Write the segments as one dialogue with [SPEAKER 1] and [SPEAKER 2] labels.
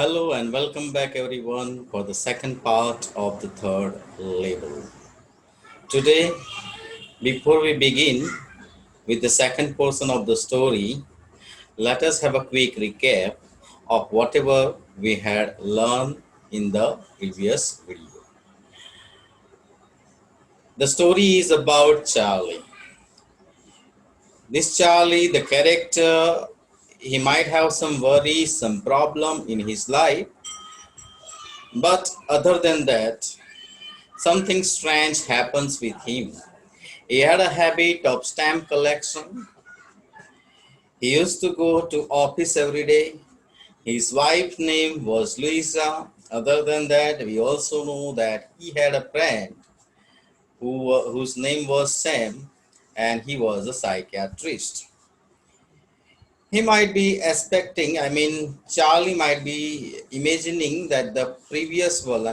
[SPEAKER 1] Hello and welcome back everyone for the second part of the third label. Today, before we begin with the second portion of the story, let us have a quick recap of whatever we had learned in the previous video. The story is about Charlie. This Charlie, the character, he might have some worries, some problem in his life, but other than that, something strange happens with him. He had a habit of stamp collection. He used to go to office every day. His wife's name was Louisa. Other than that, we also know that he had a friend whose name was Sam, and he was a psychiatrist. He might be expecting, Charlie might be imagining that the previous world,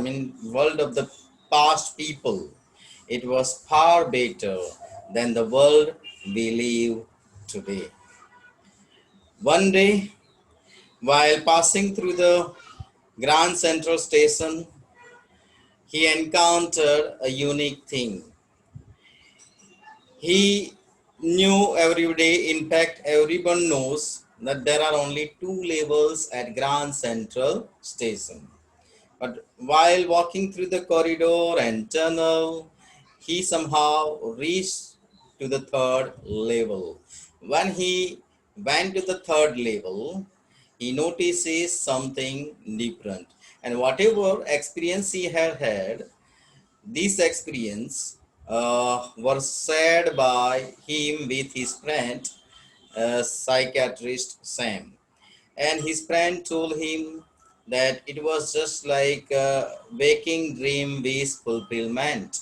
[SPEAKER 1] world of the past people, it was far better than the world we live today. One day, while passing through the Grand Central Station, he encountered a unique thing. He knew every day, in fact, everyone knows that there are only two levels at Grand Central Station. But while walking through the corridor and tunnel, he somehow reached to the third level. When he went to the third level, he notices something different. And whatever experience he had, this experience was shared by him with his friend, psychiatrist Sam. And his friend told him that it was just like a waking dream with fulfillment.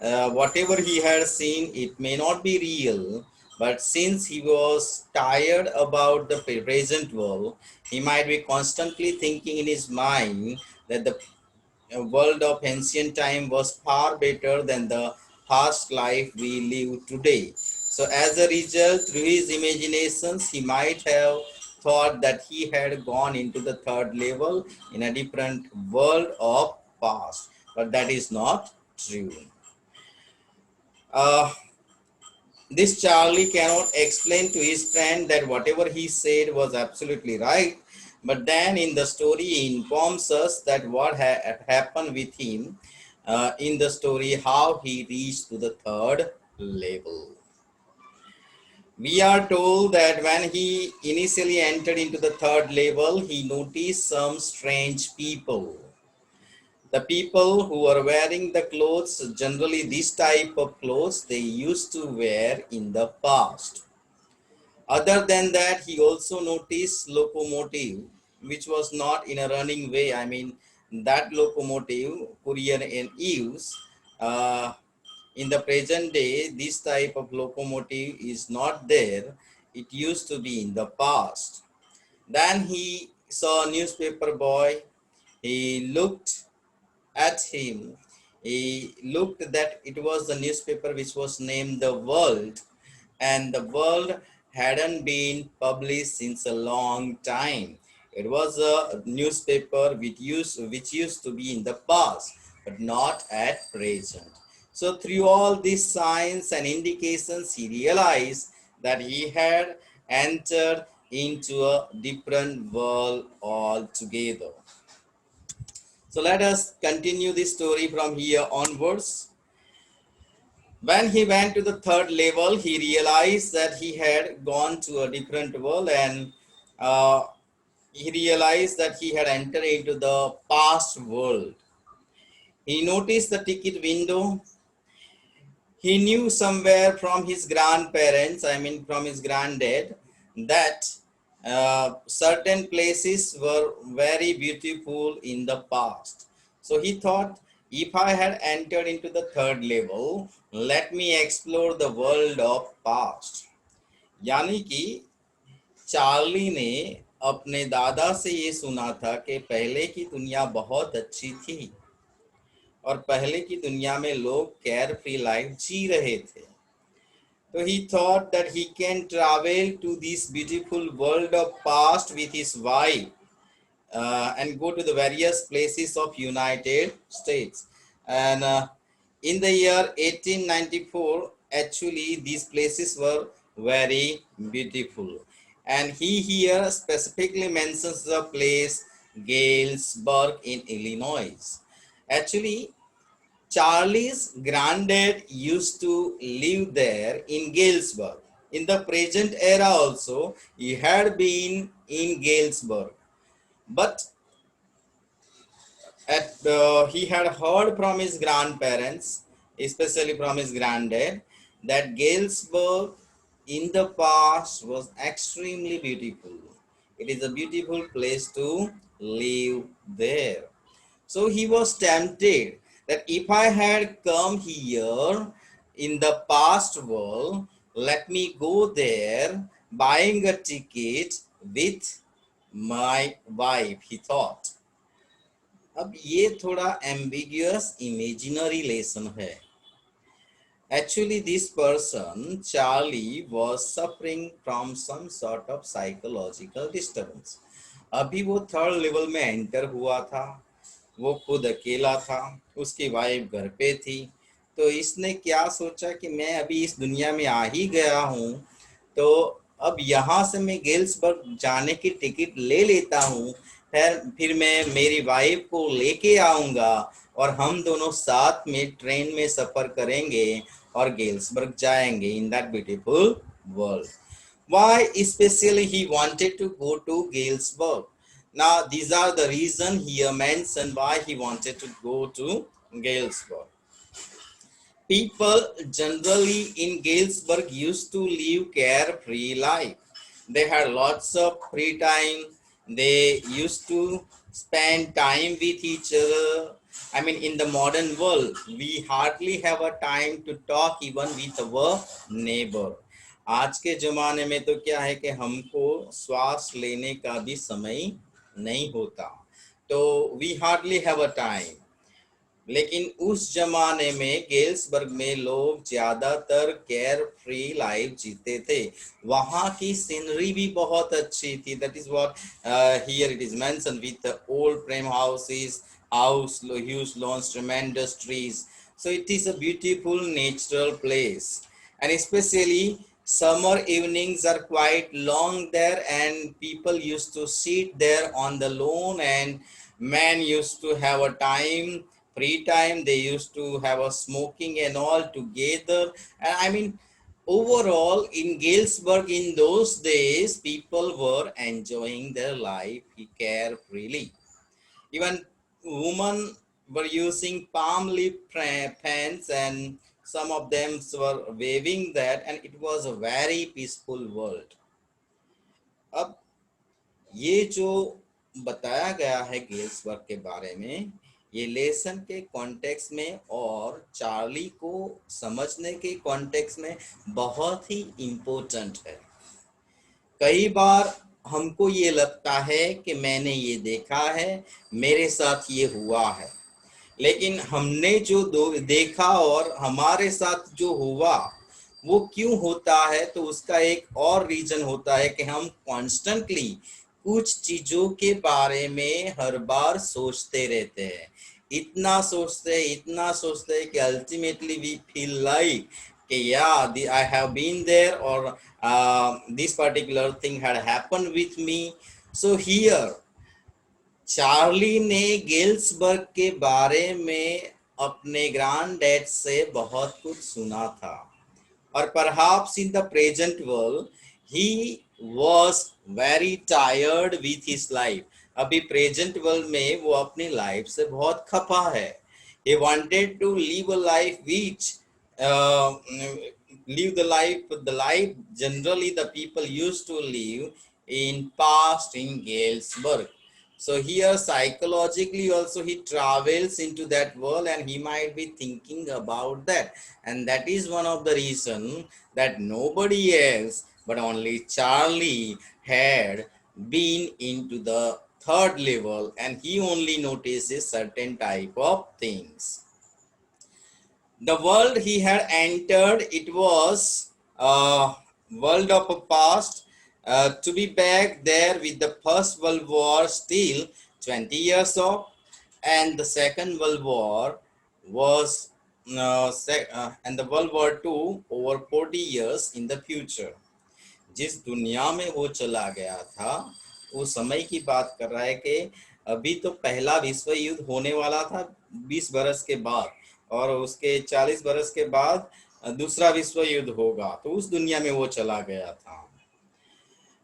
[SPEAKER 1] Whatever he had seen, it may not be real, but since he was tired about the present world, he might be constantly thinking in his mind that the world of ancient time was far better than the past life we live today. So as a result, through his imaginations, he might have thought that he had gone into the third level in a different world of past, but that is not true. Uh, this Charlie cannot explain to his friend that whatever he said was absolutely right. But then in the story, he informs us that what happened with him in the story, how he reached to the third level. We are told that when he initially entered into the third level, he noticed some strange people. The people who are wearing the clothes, generally this type of clothes they used to wear in the past. Other than that, he also noticed locomotive, which was not in a running way. That locomotive, courier and use, in the present day, this type of locomotive is not there. It used to be in the past. Then he saw a newspaper boy. He looked at him. He looked that it was the newspaper which was named The World, and The World hadn't been published since a long time. It was a newspaper which used to be in the past, but not at present. So through all these signs and indications, he realized that he had entered into a different world altogether. So let us continue this story from here onwards. When he went to the third level, he realized that he had gone to a different world, and uh, he realized that he had entered into the past world. He noticed the ticket window. He knew somewhere from his grandparents, from his granddad, that certain places were very beautiful in the past. So he thought, if I had entered into the third level, let me explore the world of past. यानी कि Charlie ने अपने दादा से ये सुना था कि पहले की दुनिया बहुत अच्छी थी और पहले की दुनिया में लोग केयर फ्री लाइफ जी रहे थे. So he thought that he can travel to this beautiful world of past with his wife and go to the various places of United States. And in the year 1894, actually these places were very beautiful. And he here specifically mentions the place Galesburg in Illinois. Actually, Charlie's granddad used to live there in Galesburg. In the present era also, he had been in Galesburg. But he had heard from his grandparents, especially from his granddad, that Galesburg in the past was extremely beautiful. It is a beautiful place to live there. So he was tempted that if I had come here in the past world, let me go there buying a ticket with my wife, he thought. अब ये थोड़ा ambiguous imaginary lesson है. Actually, this person, Charlie, was suffering from some sort of psychological disturbance. अभी वो third level में enter हुआ था, वो खुद अकेला था, उसकी वाइफ घर पे थी. तो इसने क्या सोचा कि मैं अभी इस दुनिया में आ ही गया हूँ, तो अब यहाँ से मैं गेल्सबर्ग जाने की टिकट ले लेता हूँ, फिर मैं मेरी वाइफ को लेके आऊँगा और हम दोनों साथ में ट्रेन में सफ़र करेंगे और गेल्सबर्ग जाएंगे in that beautiful world. Why especially he wanted to go to Galesburg? Now these are the reason here mentioned why he wanted to go to Galesburg. People generally in Galesburg used to live carefree life. They had lots of free time. They used to spend time with each other. I mean, in the modern world, we hardly have a time to talk even with our neighbor. आज के ज़माने में तो क्या है कि हमको श्वास लेने का भी समय नहीं होता, तो we hardly have a time. लेकिन उस जमाने में गेल्सबर्ग में लोग ज़्यादातर केयर फ्री लाइफ जीते थे. वहाँ की सीनरी भी बहुत अच्छी थी. That is what here it is mention with old frame houses, house, huge lawns, tremendous trees. So it is a beautiful natural place. And especially summer evenings are quite long there, and people used to sit there on the lawn, and men used to have a time, free time. They used to have a smoking and all together. And I mean, overall in Galesburg in those days, people were enjoying their life carefreely. Even women were using palm leaf fans, and some of them were waving that, and it was a very peaceful world. अब ये जो बताया गया है Galesburg के बारे में, ये लेसन के कॉन्टेक्स्ट में और चार्ली को समझने के कॉन्टेक्स्ट में बहुत ही इम्पोर्टेंट है. कई बार हमको ये लगता है कि मैंने ये देखा है, मेरे साथ ये हुआ है, लेकिन हमने जो देखा और हमारे साथ जो हुआ वो क्यों होता है, तो उसका एक और रीजन होता है कि हम कॉन्स्टेंटली कुछ चीज़ों के बारे में हर बार सोचते रहते हैं. इतना सोचते हैं कि ultimately we feel like yeah, I have been there, or this particular thing had happened with me. So here Charlie ने गेल्सबर्ग के बारे में अपने ग्रैंड डैड से बहुत कुछ सुना था, और perhaps in the present world he was very tired with his life. अभी प्रेजेंट वर्ल्ड में वो अपनी लाइफ से बहुत खपा है. He wanted to live a life which live the life generally the people used to live in past in Galesburg. So here psychologically also he travels into that world, and he might be thinking about that. And that is one of the reason that nobody else but only Charlie had been into the third level, and he only notices certain type of things. The world he had entered, it was a world of a past. To be back there with the First World War still 20 years of, and the Second World War was and the World War II over 40 years in the future. जिस दुनिया में वो चला गया था उस समय की बात कर रहा है कि अभी तो पहला विश्व युद्ध होने वाला था 20 बरस के बाद, और उसके 40 बरस के बाद दूसरा विश्व युद्ध होगा, तो उस दुनिया में वो चला गया था.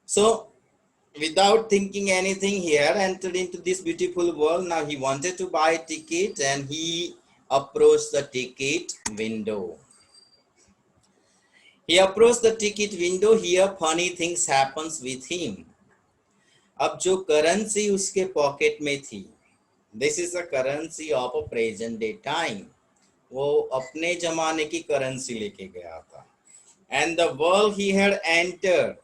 [SPEAKER 1] So without thinking anything, he had entered into this beautiful world. Now he wanted to buy a ticket and he approached the ticket window. He approached the ticket window. Here funny things happens with him. अब जो currency उसके pocket में थी, this is a currency of a present day time, वो अपने जमाने की currency लेके गया था. And the world he had entered,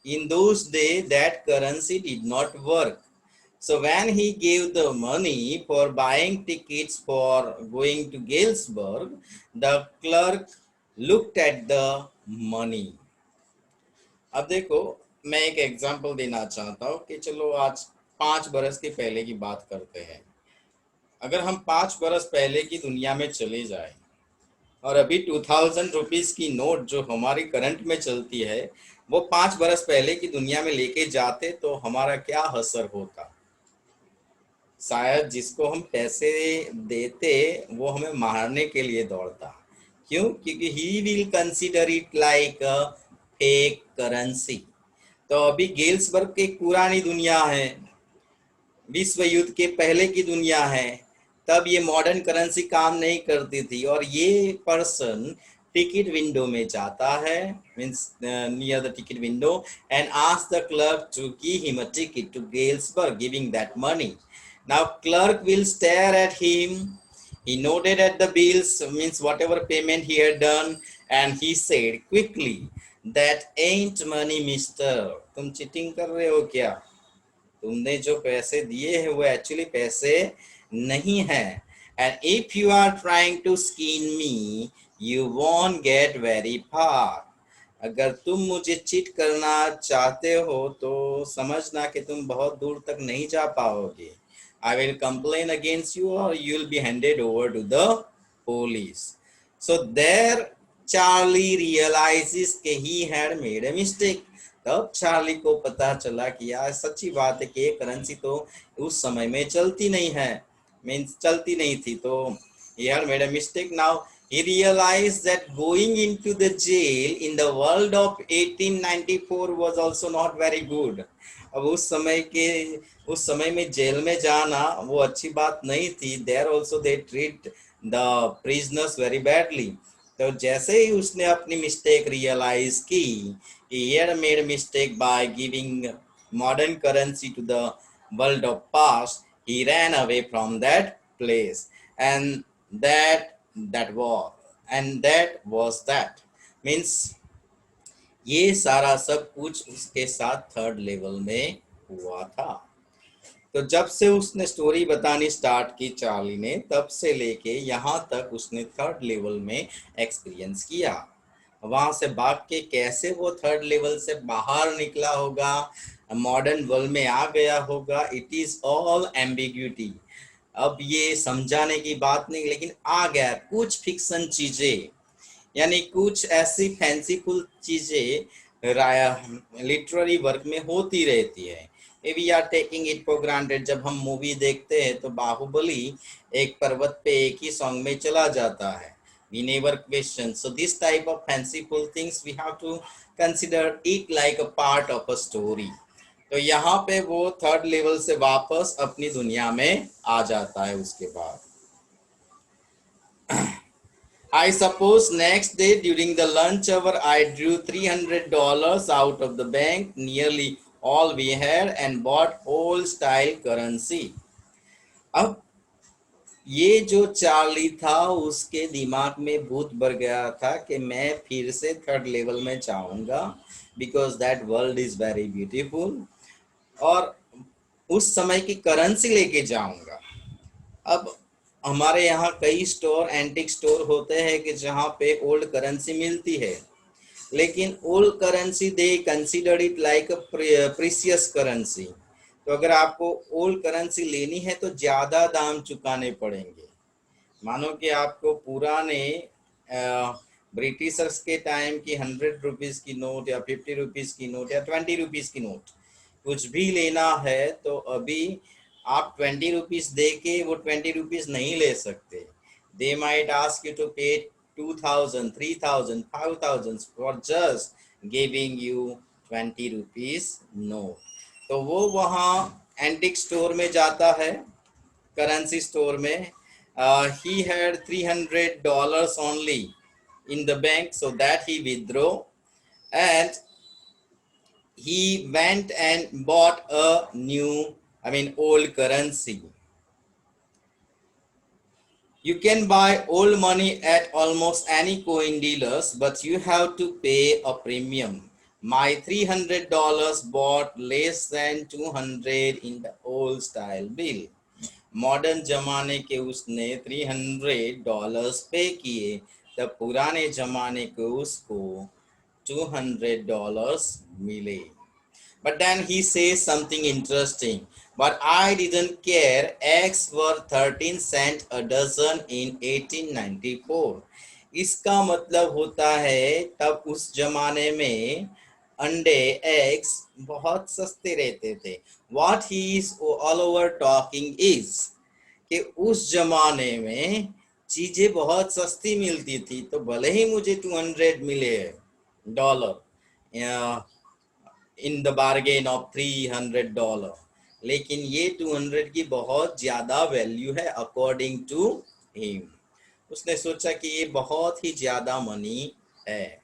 [SPEAKER 1] in those days that currency did not work. So when he gave the money for buying tickets for going to Galesburg, the clerk looked at the money. अब देखो, मैं एक example देना चाहता हूँ कि चलो आज 5 बरस के पहले की बात करते हैं. अगर हम 5 बरस पहले की दुनिया में चले जाए और अभी 2000 रुपीज की नोट जो हमारी करंट में चलती है वो 5 बरस पहले की दुनिया में लेके जाते तो हमारा क्या असर होता. शायद जिसको हम पैसे देते वो हमें मारने के लिए दौड़ता. क्यों? क्योंकि he will consider it like a fake currency. तो अभी गेल्सबर्ग की पुरानी दुनिया है, विश्व युद्ध के पहले की दुनिया है, तब ये मॉडर्न करेंसी काम नहीं करती थी. और ये पर्सन टिकट विंडो में जाता है, means near the ticket window, and ask the clerk to give him a ticket to Galesburg, giving that money. Now clerk will stare at him. He noted at the bills, means whatever payment he had done, and he said quickly, that ain't money, mister. तुम cheating कर रहे हो क्या? तुमने जो पैसे दिए हैं वो एक्चुअली पैसे नहीं है. And if you are trying to skin me you won't get very far. अगर तुम मुझे चीट करना चाहते हो तो समझना कि तुम बहुत दूर तक नहीं जा पाओगे. I will complain against you or you will be handed over to the police. So there Charlie realizes कि he had made a mistake. तब चार्ली को पता चला कि यार सच्ची बात है कि ये करेंसी तो उस समय में चलती नहीं है, मीन्स चलती नहीं थी. तो he had made a mistake. Now he realized that going into the jail in the world of 1894 was also not very good. अब उस समय में जेल में जाना वो अच्छी बात नहीं थी. There also they treat the prisoners very badly. तो जैसे ही उसने अपनी मिस्टेक रियलाइज की, he had made a mistake by giving modern currency to the world of past, he ran away from that place. And that was that. Means ये सारा सब कुछ उसके साथ थर्ड लेवल में हुआ था. तो जब से उसने स्टोरी बतानी स्टार्ट की चार्ली ने, तब से लेके यहाँ तक उसने थर्ड लेवल में एक्सपीरियंस किया. वहां से भाग के कैसे वो थर्ड लेवल से बाहर निकला होगा, मॉडर्न वर्ल्ड में आ गया होगा, इट इज ऑल एम्बिग्यूटी. अब ये समझाने की बात नहीं, लेकिन आ गया. कुछ फिक्शन चीजें, यानी कुछ ऐसी फैंसीफुल चीजें लिटरेरी वर्क में होती रहती है. We are taking it for granted. जब हम मूवी देखते हैं तो बाहुबली एक पर्वत पे एक ही सॉन्ग में चला जाता है. We never question. So this type of fanciful things we have to consider it like a part of a story. तो यहाँ पे वो थर्ड लेवल से वापस अपनी दुनिया में आ जाता है. उसके बाद I suppose next day during the lunch hour I drew $300 out of the bank, nearly all we had, and bought old style currency. अब ये जो चार्ली था उसके दिमाग में भूत भर गया था कि मैं फिर से थर्ड लेवल में जाऊंगा, because that world is very beautiful, और उस समय की करेंसी लेके जाऊंगा. अब हमारे यहाँ कई स्टोर, एंटिक स्टोर होते हैं कि जहाँ पे ओल्ड करेंसी मिलती है, लेकिन old currency they consider it like a precious currency. तो अगर आपको ओल्ड करेंसी लेनी है तो ज़्यादा दाम चुकाने पड़ेंगे। मानो कि आपको पुराने ब्रिटिशर्स के टाइम की 100 रुपीज़ की नोट या 50 रुपीज़ की नोट या 20 रुपीज़ की नोट कुछ भी लेना है तो अभी आप 20 रुपीज़ दे के वो 20 रुपीज़ नहीं ले सकते। They might ask you to pay 2000, 3000, 5000 for just giving you 20 rupees note. तो वो वहाँ एंटिक स्टोर में जाता है, currency store में। He had $300 only in the bank, so that he withdrew, and he went and bought a new, old currency. You can buy old money at almost any coin dealers, but you have to pay a premium. My $300 bought less than 200 in the old style bill. Modern जमाने के उसने $300 पे किए, तब पुराने जमाने के उसको $200 मिले। But then he says something interesting. But I didn't care. Eggs were 13 cents a dozen in 1894. इसका मतलब होता है तब उस जमाने में अंडे एग्स बहुत सस्ते रहते थे। What he is all over talking is कि उस जमाने में चीजें बहुत सस्ती मिलती थी, तो भले ही मुझे 200 मिले dollar in the bargain of $300, लेकिन ये 200 की बहुत ज्यादा वैल्यू है अकॉर्डिंग टू हिम। उसने सोचा कि ये बहुत ही ज्यादा मनी है।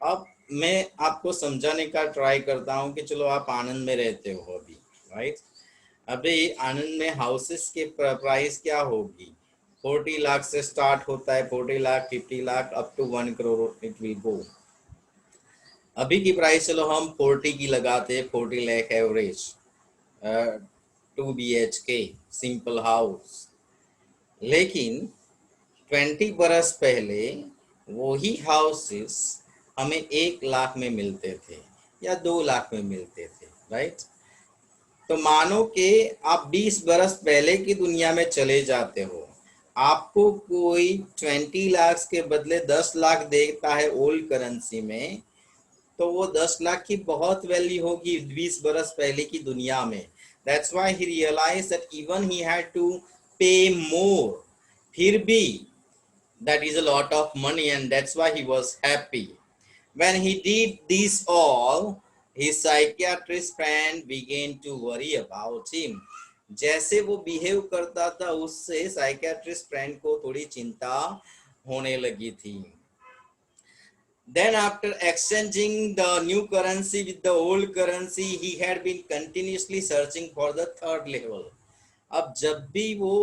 [SPEAKER 1] अब मैं आपको समझाने का ट्राई करता हूँ कि चलो आप आनंद में रहते हो अभी, राइट? अभी आनंद में हाउसेस के प्राइस क्या होगी? 40 लाख से स्टार्ट होता है, 40 lakh, 50 lakh, up to 1 crore it will go. अभी की प्राइस चलो हम 40 की लगाते हैं, 40 lakh average, 2 BHK simple house. लेकिन 20 बरस पहले वही हाउसेस हमें 1 लाख में मिलते थे या 2 लाख में मिलते थे, राइट? तो मानो कि आप 20 बरस पहले की दुनिया में चले जाते हो, आपको कोई 20 लाख के बदले 10 लाख देता है ओल्ड करेंसी में, तो वो 10 लाख की बहुत वैल्यू होगी 20 बरस पहले की दुनिया में। That's why he realized that even he had to pay more. फिर भी that is a lot of money, and that's why he was happy. When he did this all, his psychiatrist friend began to worry about him. जैसे वो behave करता था उससे psychiatrist friend को थोड़ी चिंता होने लगी थी। Then after exchanging the new currency with the old currency, he had been continuously searching for the third level. अब जब भी वो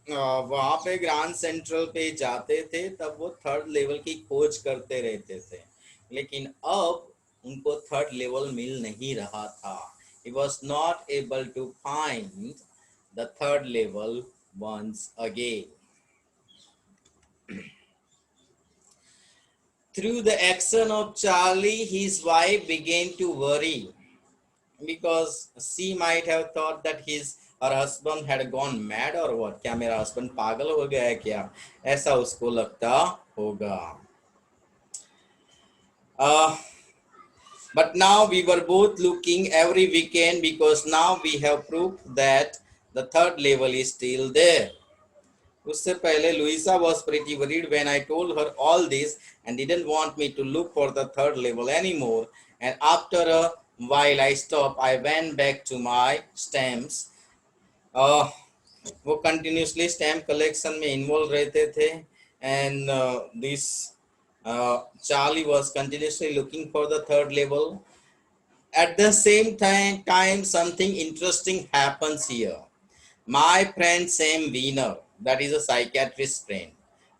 [SPEAKER 1] वहाँ पे ग्रांड सेंट्रल पे जाते थे तब वो थर्ड लेवल की खोज करते रहते थे, लेकिन अब उनको थर्ड लेवल मिल नहीं रहा था। He was not able to find the third level once again. Through the action of Charlie, his wife began to worry because she might have thought that her husband had gone mad or what? क्या मेरा husband पागल हो गया है क्या? ऐसा उसको लगता होगा। But now we were both looking every weekend because now we have proof that the third level is still there. उससे पहले Louisa was pretty worried when I told her all this and didn't want me to look for the third level anymore. And after a while I stopped. I went back to my stamps. वो continuously stamp collection में involved रहते थे, and this Charlie was continuously looking for the third level. At the same time something interesting happens here. My friend Sam Wiener, that is a psychiatrist friend,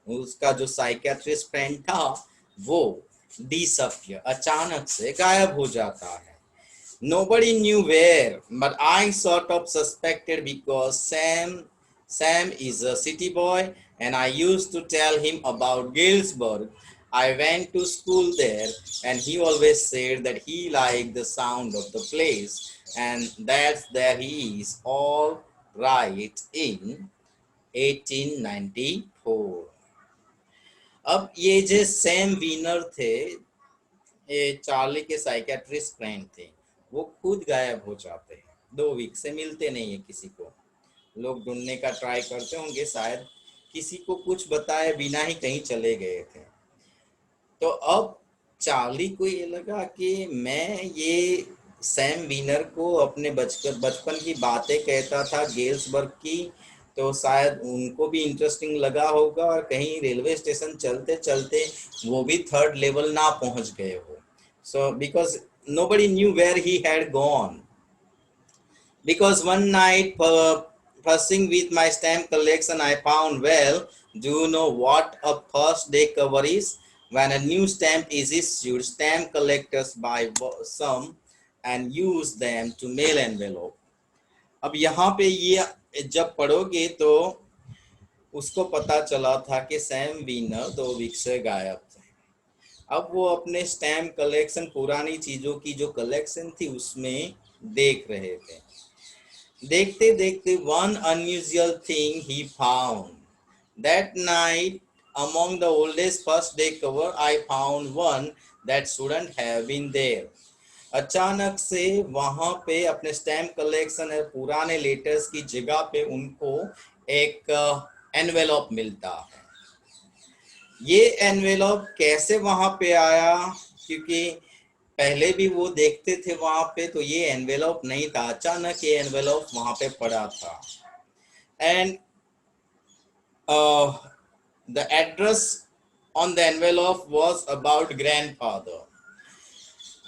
[SPEAKER 1] उसका जो psychiatrist friend था वो disappear, अचानक से गायब हो जाता है। Nobody knew where, but I sort of suspected because Sam is a city boy and I used to tell him about Galesburg. I went to school there, and he always said that he liked the sound of the place, and that's there he is, all right, in 1894. अब ये जो Sam Wiener थे, ये Charlie के psychiatrist friend थे, वो खुद गायब हो जाते हैं, 2 वीक से मिलते नहीं है किसी को। लोग ढूंढने का ट्राई करते होंगे, शायद किसी को कुछ बताए बिना ही कहीं चले गए थे। तो अब चार्ली को ये लगा कि मैं ये सैम वीनर को अपने बचपन की बातें कहता था गेल्सबर्ग की, तो शायद उनको भी इंटरेस्टिंग लगा होगा, और कहीं रेलवे स्टेशन चलते चलते वो भी 3rd लेवल ना पहुंच गए हो। So because nobody knew where he had gone. Because one night, fussing with my stamp collection, I found, well, do you know what a first day cover is? When a new stamp is issued, stamp collectors buy some and use them to mail envelope. अब यहाँ पे ये जब पढ़ोगे तो उसको पता चला था कि सैम वीनर 2 वीक से गायब थे। अब वो अपने स्टैम्प कलेक्शन, पुरानी चीजों की जो कलेक्शन थी, उसमें देख रहे थे। देखते देखते one unusual thing he found. That night, among the oldest first day cover, I found one that shouldn't have been there. अचानक से वहां पे अपने स्टैम्प कलेक्शन है, पुराने लेटर्स की जगह पे उनको एक एनवेलप मिलता है। ये एनवेलप कैसे वहां पे आया, क्योंकि पहले भी वो देखते थे वहां पे, तो ये एनवेलप नहीं था, अचानक ये एनवेलप वहां पे पड़ा था। And the address on the envelope was about grandfather.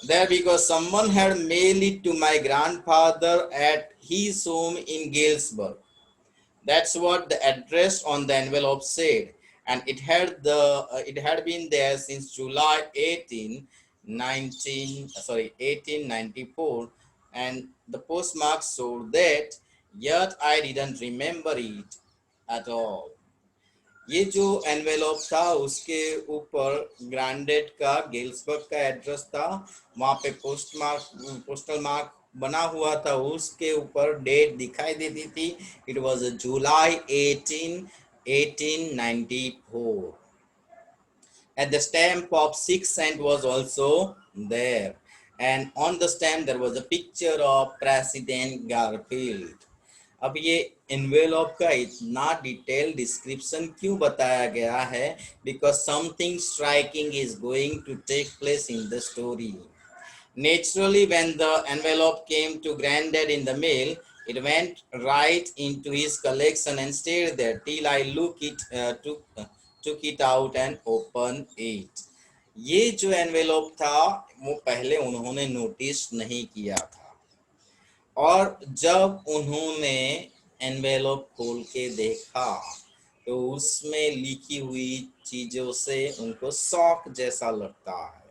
[SPEAKER 1] There, because someone had mailed it to my grandfather at his home in Galesburg. That's what the address on the envelope said, and it had been there since July 1894, and the postmark showed that. Yet I didn't remember it at all. ये जो envelope था उसके ऊपर granted का Galesburg का address था, वहाँ पे पोस्टल मार्क बना हुआ था, उसके ऊपर डेट दिखाई देती थी, it was July 1894, and the stamp of 6 cent was also there, and on the stamp there was a picture of President Garfield. अब ये एनवेलप का इतना डिटेल डिस्क्रिप्शन क्यों बताया गया है? Because something striking is going to take place in the story. Naturally, when the envelope came to Granddad in the mail, it went right into his collection and stayed there till I took it out and opened it. ये जो envelope था वो पहले उन्होंने notice नहीं किया था, और जब उन्होंने एनवेलप खोल के देखा तो उसमें लिखी हुई चीजों से उनको शॉक जैसा लगता है।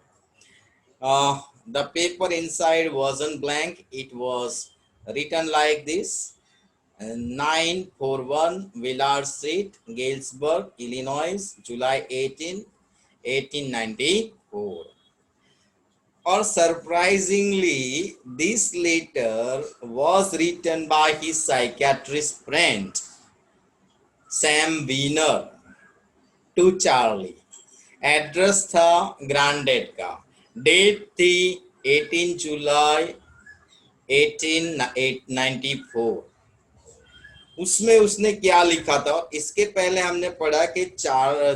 [SPEAKER 1] The paper inside wasn't blank, it was written like this: 941 Willard Street, Galesburg, Illinois, July 18, 1894. Or surprisingly, this letter was written by his psychiatrist friend, Sam Wiener, to Charlie. Address था granted का, date थी 18 जुलाई 1894। उसमें उसने क्या लिखा था? और इसके पहले हमने पढ़ा कि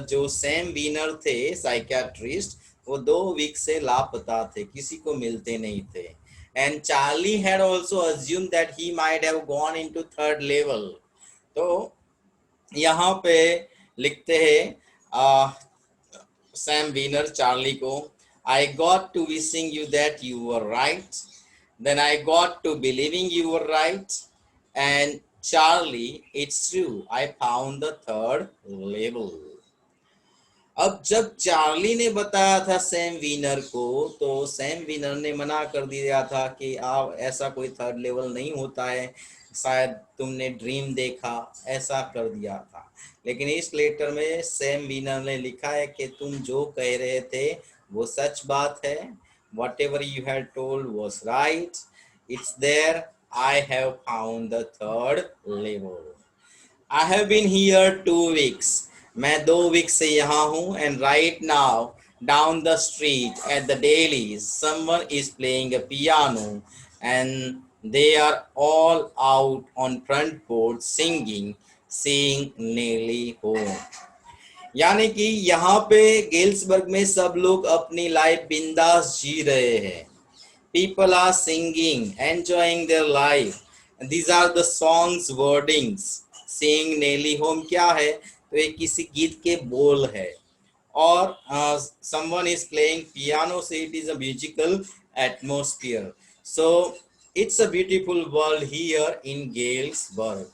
[SPEAKER 1] जो सैम वीनर थे साइकियाट्रिस्ट, वो 2 वीक से लापता थे, किसी को मिलते नहीं थे। And Charlie had also assume that he might have gone into 3rd level. तो यहाँ पे लिखते हैं सैम वीनर चार्ली को, I got to wishing you that you were right, then I got to believing you were right, and Charlie, it's true, I found the 3rd level. अब जब Charlie ने बताया था सैम वीनर को, तो Sam Wiener ने मना कर दिया था कि आप, ऐसा कोई थर्ड लेवल नहीं होता है, शायद तुमने ड्रीम देखा, ऐसा कर दिया था। लेकिन इस लेटर में सैम वीनर ने लिखा है कि तुम जो कह रहे थे वो सच बात है, whatever you had told was right, it's there, I have found the third level. I have been here 2 weeks. मैं 2 week से यहाँ हूँ, and right now down the street at the dailies someone is playing a piano and they are all out on front porch singing seeing nearly home। यानी कि यहाँ पे Galesburg में सब लोग अपनी लाइफ बिंदास जी रहे हैं। People are singing, enjoying their life. And these are the songs wordings. Sing nearly home क्या है? तो ये किसी गीत के बोल है। और someone is playing piano, so it is a musical atmosphere. So it's a beautiful world here in Galesburg,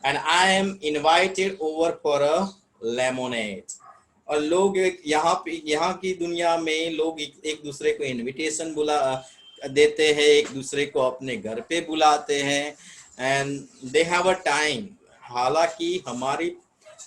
[SPEAKER 1] and I am invited over for a lemonade. और लोग यहाँ पे, यहाँ की दुनिया में लोग एक दूसरे को इनविटेशन बुला देते हैं, एक दूसरे को अपने घर पे बुलाते हैं, and they have a time. हालांकि हमारी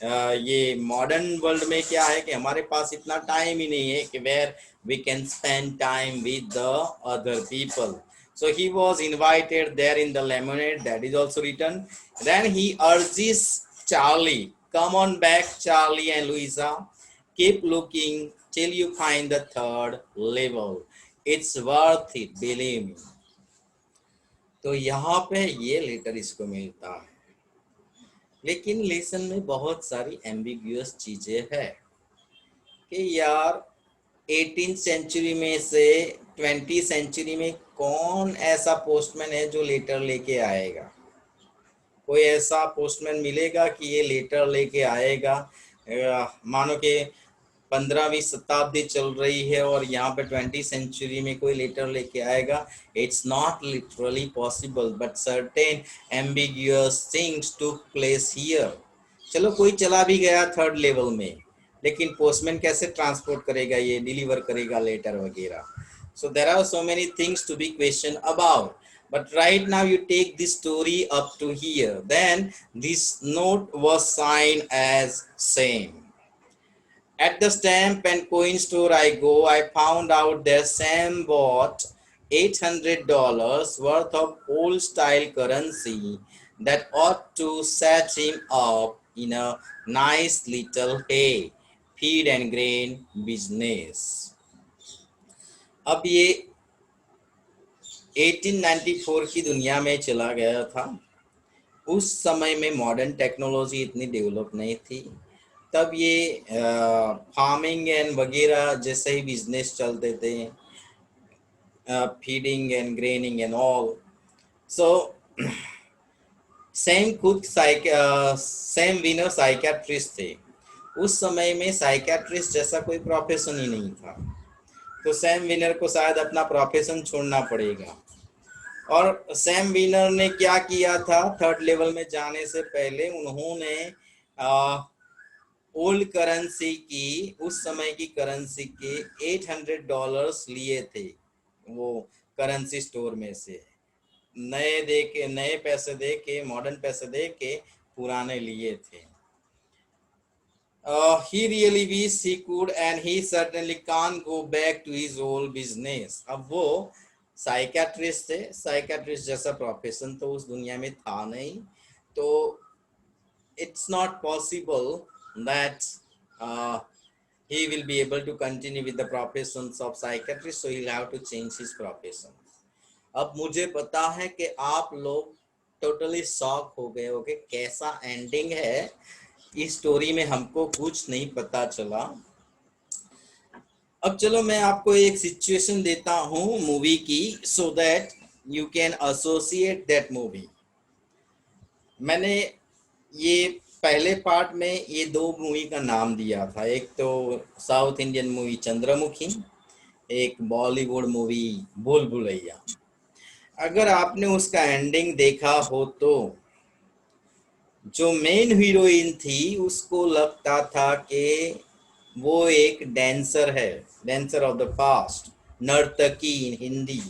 [SPEAKER 1] ये मॉडर्न वर्ल्ड में क्या है कि हमारे पास इतना टाइम ही नहीं है कि where we can spend time with the other people. So he was invited there in the lemonade, that is also written. Then he urges Charlie, come on back, Charlie and Louisa, keep looking till you find the third level. It's worth it, believe me. तो यहाँ पे ये letter इसको मिलता है, लेकिन lesson में बहुत सारी एम्बिग्यूअस चीजें है कि यार 18th सेंचुरी में से 20th सेंचुरी में कौन ऐसा पोस्टमैन है जो लेटर लेके आएगा? कोई ऐसा पोस्टमैन मिलेगा कि ये लेटर लेके आएगा? मानो कि 15वीं शताब्दी चल रही है और यहाँ पे 20th सेंचुरी में कोई लेटर लेके आएगा? It's not literally possible, but certain ambiguous things took place here. चलो कोई चला भी गया थर्ड लेवल में, लेकिन पोस्टमैन कैसे ट्रांसपोर्ट करेगा, ये डिलीवर करेगा लेटर वगैरह? So there are so many things to be questioned about. But right now you take this story up to here. Then this note was signed as same. At the stamp and coin store I go, I found out that Sam bought $800 worth of old style currency that ought to set him up in a nice little hay, feed and grain business. अब ये 1894 की दुनिया में चला गया था। उस समय में मॉडर्न टेक्नोलॉजी इतनी डेवलप नहीं थी। तब ये फार्मिंग एंड वगैरह जैसे ही बिजनेस चलते थे, feeding and graining and all. So Sam Weiner psychiatrist थे। उस समय में साइकियाट्रिस्ट जैसा कोई प्रोफेशन ही नहीं था, तो सैम वीनर को शायद अपना प्रोफेशन छोड़ना पड़ेगा। और सैम वीनर ने क्या किया था, थर्ड लेवल में जाने से पहले उन्होंने ओल्ड करेंसी की, उस समय की करेंसी के $800 लिए थे वो करेंसी स्टोर में से। नए पैसे दे के, मॉडर्न पैसे दे के पुराने लिए थे। He really wish he could and he certainly can't go back to his old business. अब वो साइकियाट्रिस्ट थे, साइकियाट्रिस्ट जैसा प्रोफेशन तो उस दुनिया में था नहीं, तो it's not possible that he will be able to continue with the professions of psychiatrist, so he'll have to change his profession. अब मुझे पता है कि आप लोग टोटली शॉक हो गए होगे, कैसा एंडिंग है इस स्टोरी में, हमको कुछ नहीं पता चला। अब चलो मैं आपको एक सिचुएशन देता हूं मूवी की, so that you can associate that movie. मैंने ये पहले पार्ट में ये 2 मूवी का नाम दिया था, एक तो साउथ इंडियन मूवी चंद्रमुखी, एक बॉलीवुड मूवी भूल भुलैया। अगर आपने उसका एंडिंग देखा हो तो जो मेन हीरोइन थी उसको लगता था कि वो एक डांसर है, डांसर ऑफ द पास्ट, नर्तकी इन हिंदी।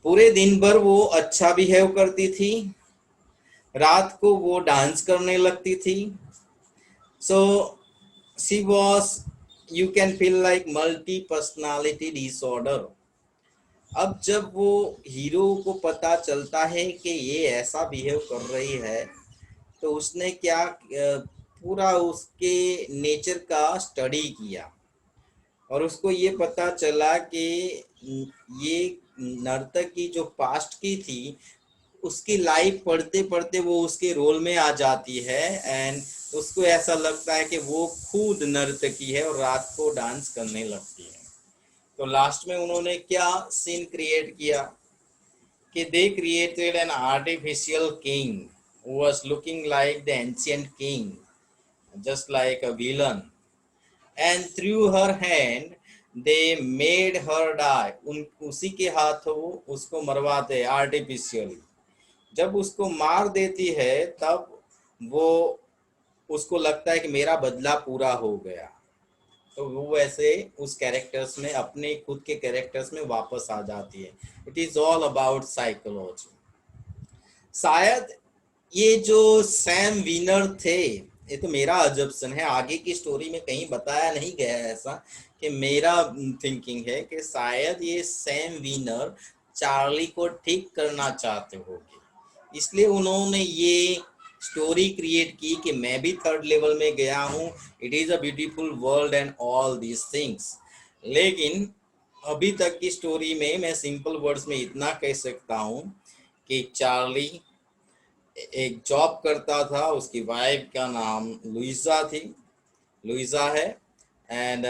[SPEAKER 1] पूरे दिन भर वो अच्छा बिहेव करती थी, रात को वो डांस करने लगती थी। So she was, you can feel like multi personality disorder. अब जब वो हीरो को पता चलता है कि ये ऐसा बिहेव कर रही है, तो उसने क्या पूरा उसके नेचर का स्टडी किया, और उसको ये पता चला कि ये नर्तक की जो पास्ट की थी, उसकी लाइफ पढ़ते पढ़ते वो उसके रोल में आ जाती है, एंड उसको ऐसा लगता है कि वो खुद नर्तकी है और रात को डांस करने लगती है। तो लास्ट में उन्होंने क्या सीन क्रिएट किया कि they created an artificial king who was looking like the ancient king, just like a villain, and through her hand they made her die। उन उसी के हाथों उसको मरवाते आर्टिफिशियली। जब उसको मार देती है तब वो, उसको लगता है कि मेरा बदला पूरा हो गया। तो वो वैसे उस कैरेक्टर्स में, अपने खुद के कैरेक्टर्स में वापस आ जाती है। It is all about psychology. शायद ये जो सैम विनर थे, ये तो मेरा अजम्पशन है, आगे की स्टोरी में कहीं बताया नहीं गया है ऐसा, कि मेरा थिंकिंग है कि शायद ये सैम विनर चार्ली को ठीक करना चाहते होंगे, इसलिए उन्होंने ये स्टोरी क्रिएट की कि मैं भी थर्ड लेवल में गया हूँ, it is a beautiful world and all these things. लेकिन अभी तक की स्टोरी में मैं सिंपल वर्ड्स में इतना कह सकता हूँ कि चार्ली एक जॉब करता था, उसकी वाइफ का नाम लुइसा थी, लुइसा है। एंड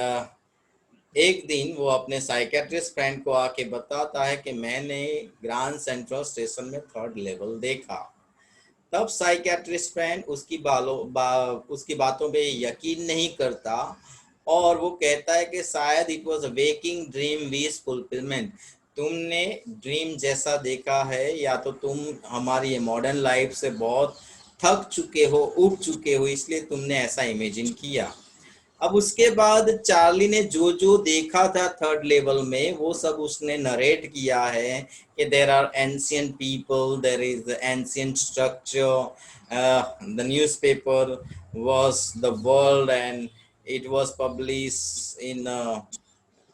[SPEAKER 1] एक दिन वो अपने साइकेट्रिस्ट फ्रेंड को आके बताता है कि मैंने ग्रांड सेंट्रल स्टेशन में थर्ड लेवल देखा। तब साइकेट्रिस्ट फ्रेंड उसकी बातों पे यकीन नहीं करता, और वो कहता है कि शायद it was a waking dream wish fulfilment. तुमने ड्रीम जैसा देखा है, या तो तुम हमारी मॉडर्न लाइफ से बहुत थक चुके हो, उब चुके हो, इसलिए तुमने ऐसा इमेजिन किया। अब उसके बाद चार्ली ने जो जो देखा था थर्ड लेवल में, वो सब उसने नरेट किया है कि there are ancient people, there is ancient structure, the newspaper was the world, and it was published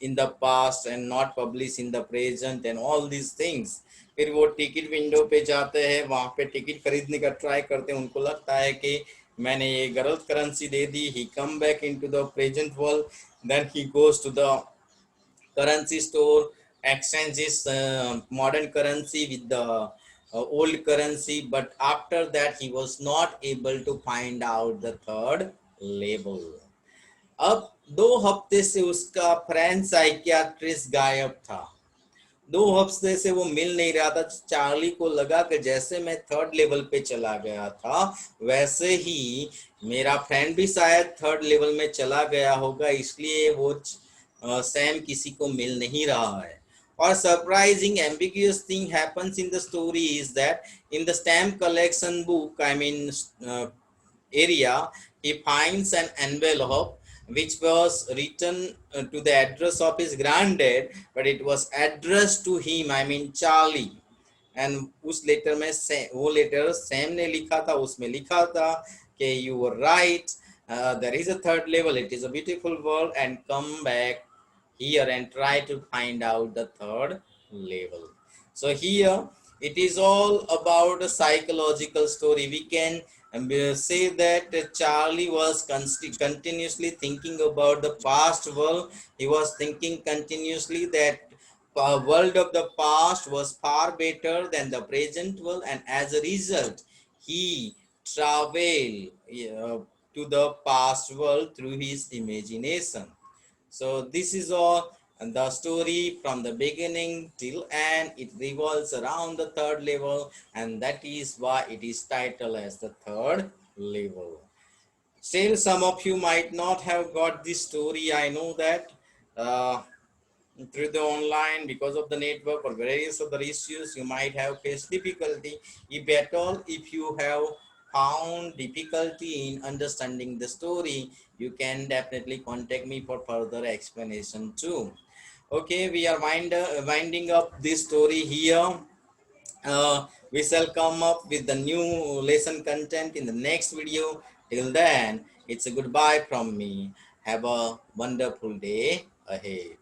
[SPEAKER 1] in the past and not published in the present and all these things। फिर वो ticket window पे जाते हैं, वहां पे ticket खरीदने का try करते हैं, उनको लगता है कि मैंने ये गलत करेंसी दे दी। He come back into the present world, then he goes to the currency store, exchanges modern currency with the old currency, but after that he was not able to find out the third label। अब 2 हफ्ते से उसका friend psychiatrist गायब था, 2 हफ्ते से वो मिल नहीं रहा था। चार्ली को लगा कि जैसे मैं थर्ड लेवल पे चला गया था, वैसे ही मेरा फ्रेंड भी शायद थर्ड लेवल में चला गया होगा, इसलिए वो सैम किसी को मिल नहीं रहा है। और surprising ambiguous thing happens in the story is that in the stamp collection book, I mean area, he finds an envelope which was written to the address of his granddad, but it was addressed to him, I mean Charlie। And उस letter में वो letter Sam ने लिखा था, उसमें लिखा था कि you were right, there is a third level, it is a beautiful world, and come back here and try to find out the third level। So here it is all about a psychological story। We can say that Charlie was continuously thinking about the past world, he was thinking continuously that world of the past was far better than the present world, and as a result he traveled to the past world through his imagination। So this is all and the story from the beginning till end. It revolves around the third level, and that is why it is titled as the third level। Still, some of you might not have got this story. I know that through the online, because of the network or various other issues, you might have faced difficulty. If at all, if you have found difficulty in understanding the story, you can definitely contact me for further explanation too. Okay, we are winding up this story here. We shall come up with the new lesson content in the next video. Till then, it's a goodbye from me. Have a wonderful day ahead.